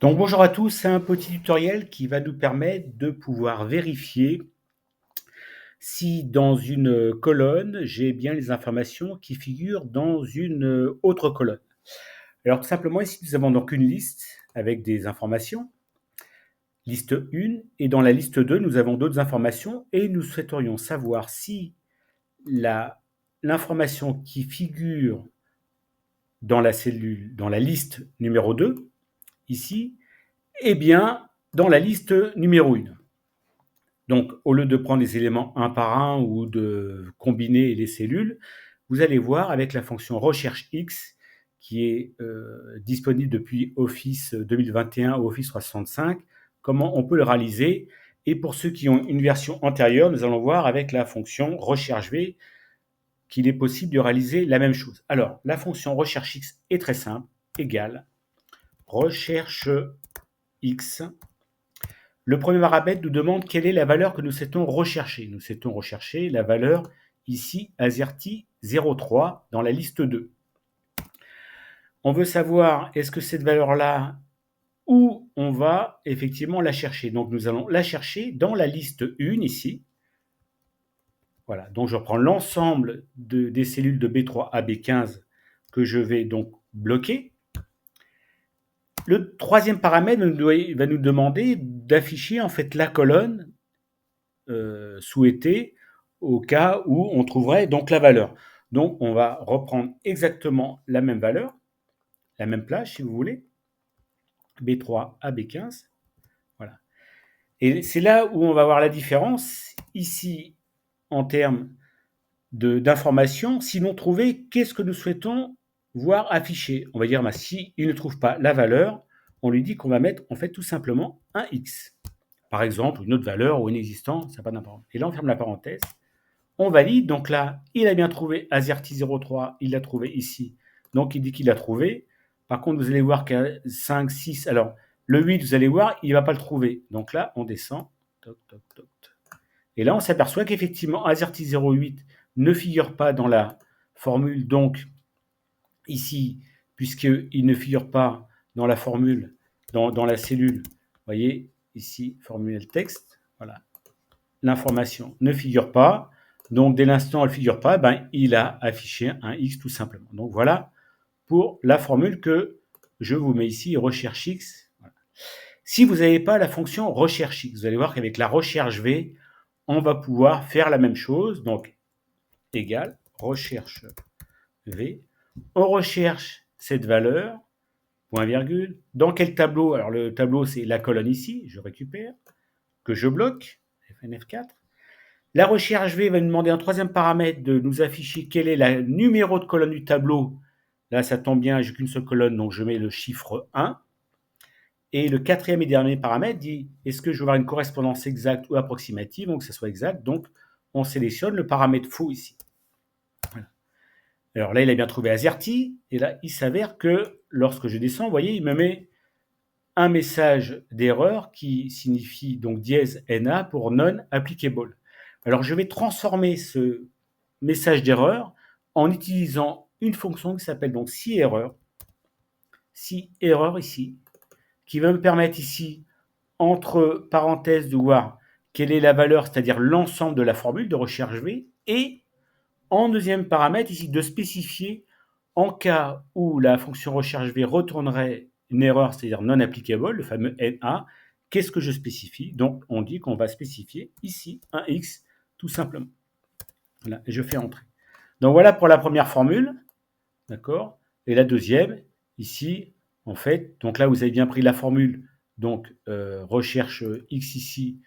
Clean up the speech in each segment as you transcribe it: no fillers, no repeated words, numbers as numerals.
Donc bonjour à tous, c'est un petit tutoriel qui va nous permettre de pouvoir vérifier si dans une colonne, j'ai bien les informations qui figurent dans une autre colonne. Alors tout simplement ici nous avons donc une liste avec des informations, liste 1, et dans la liste 2 nous avons d'autres informations et nous souhaiterions savoir si l'information qui figure dans la cellule, dans la liste numéro 2, ici, est bien dans la liste numéro 1. Donc, au lieu de prendre les éléments un par un ou de combiner les cellules, vous allez voir avec la fonction recherche X qui est disponible depuis Office 2021 ou Office 365, comment on peut le réaliser. Et pour ceux qui ont une version antérieure, nous allons voir avec la fonction recherche V qu'il est possible de réaliser la même chose. Alors, la fonction recherche X est très simple, égale recherche X. Le premier paramètre nous demande quelle est la valeur que nous souhaitons rechercher. Nous souhaitons rechercher la valeur ici AZERTY 03 dans la liste 2. On veut savoir est-ce que cette valeur-là, où on va effectivement la chercher. Donc nous allons la chercher dans la liste 1 ici. Voilà, donc je reprends l'ensemble des cellules de B3 à B15 que je vais donc bloquer. Le troisième paramètre va nous demander d'afficher en fait la colonne souhaitée au cas où on trouverait donc la valeur. Donc on va reprendre exactement la même valeur, la même plage si vous voulez, B3 à B15. Voilà. Et c'est là où on va voir la différence ici en termes d'informations. Si l'on trouvait, qu'est-ce que nous souhaitons voir affiché? On va dire, si il ne trouve pas la valeur, on lui dit qu'on va mettre en fait tout simplement un X. Par exemple, une autre valeur ou inexistante, ça n'a pas d'importance. Et là, on ferme la parenthèse. On valide. Donc là, il a bien trouvé AZERTY03, il l'a trouvé ici. Donc il dit qu'il l'a trouvé. Par contre, vous allez voir qu'à 5, 6, alors le 8, vous allez voir, il ne va pas le trouver. Donc là, on descend. Toc, toc, toc. Et là, on s'aperçoit qu'effectivement, AZERTY08 ne figure pas dans la formule. Donc ici, puisqu'il ne figure pas dans la formule, dans la cellule, vous voyez, ici, formule texte, voilà, l'information ne figure pas. Donc, dès l'instant où elle ne figure pas, il a affiché un X tout simplement. Donc, voilà pour la formule que je vous mets ici, recherche X. Voilà. Si vous n'avez pas la fonction recherche X, vous allez voir qu'avec la recherche V, on va pouvoir faire la même chose. Donc, égale recherche V. On recherche cette valeur, point virgule. Dans quel tableau? Alors, le tableau, c'est la colonne ici. Je récupère, que je bloque, FNF4. La recherche V va nous demander un troisième paramètre de nous afficher quel est le numéro de colonne du tableau. Là, ça tombe bien, j'ai qu'une seule colonne, donc je mets le chiffre 1. Et le quatrième et dernier paramètre dit, est-ce que je veux avoir une correspondance exacte ou approximative, donc que ça soit exact. Donc, on sélectionne le paramètre faux ici. Voilà. Alors là, il a bien trouvé AZERTY, et là, il s'avère que lorsque je descends, vous voyez, il me met un message d'erreur qui signifie donc dièse NA pour non applicable. Alors, je vais transformer ce message d'erreur en utilisant une fonction qui s'appelle donc si-erreur ici, qui va me permettre ici, entre parenthèses, de voir quelle est la valeur, c'est-à-dire l'ensemble de la formule de recherche V, et en deuxième paramètre ici, de spécifier en cas où la fonction recherche V retournerait une erreur, c'est-à-dire non applicable, le fameux NA, qu'est-ce que je spécifie? Donc, on dit qu'on va spécifier ici un X, tout simplement. Voilà, et je fais entrer. Donc, voilà pour la première formule, d'accord? Et la deuxième, ici, en fait, donc là, vous avez bien pris la formule, donc recherche X ici,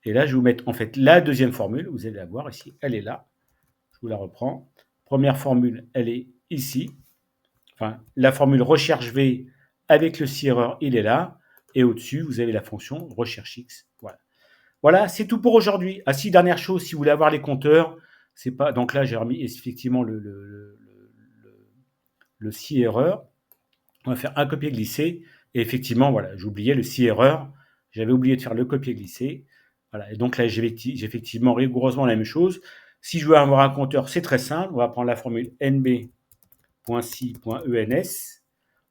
et là, je vais vous mettre en fait la deuxième formule, vous allez la voir ici, elle est là, je vous la reprends. Première formule, elle est ici, enfin, la formule recherche V avec le si-erreur, il est là, et au-dessus, vous avez la fonction recherche X, voilà. Voilà, c'est tout pour aujourd'hui. Ah si, dernière chose, si vous voulez avoir les compteurs, c'est pas. Donc là, j'ai remis effectivement le si-erreur. On va faire un copier-glisser. Et effectivement, voilà, j'oubliais le si-erreur. J'avais oublié de faire le copier-glisser. Voilà, et donc là, j'ai effectivement rigoureusement la même chose. Si je veux avoir un compteur, c'est très simple. On va prendre la formule nb.si.ens.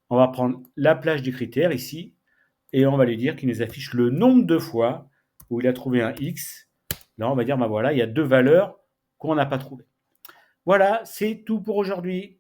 On va prendre la plage du critère ici, et on va lui dire qu'il nous affiche le nombre de fois où il a trouvé un X. Là, on va dire, ben voilà, il y a 2 valeurs qu'on n'a pas trouvées. Voilà, c'est tout pour aujourd'hui.